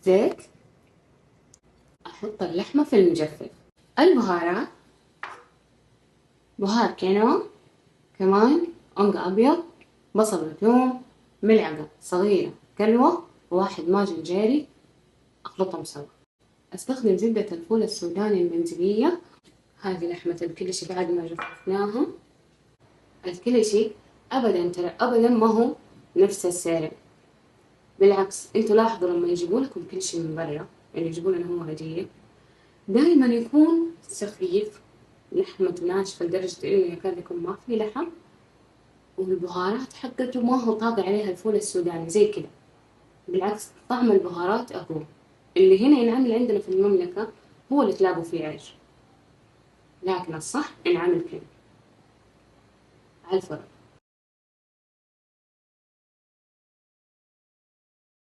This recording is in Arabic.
زيت، أحط اللحمة في المجفف. البهارات: بهار كينوا، كمان عنق أبيض، بصل وثوم، ملعقة صغيرة كلوة، وواحد ماجن جيري، أخلطهم سوا. أستخدم زبدة الفول السوداني المنزلية. هذه لحمة الكلشي بعد ما جففناها. الكلشي أبدا ترى أبدا ما هو نفس السعر، بالعكس انتوا لاحظوا لما يجيبوا لكم كلشي من برا، يعني يجيبوا لنا هو هدية، دائما يكون سخيف، لحمته ناشفة لدرجة إنه يكاد يكون ما في لحم، والبهارات حقته ما هو طاغي عليها الفول السوداني زي كده. بالعكس طعم البهارات أقوى. اللي هنا ينعمل عندنا في المملكة هو اللي تلاقوا فيه عيش، لكن الصح ينعمل كده على الفرن.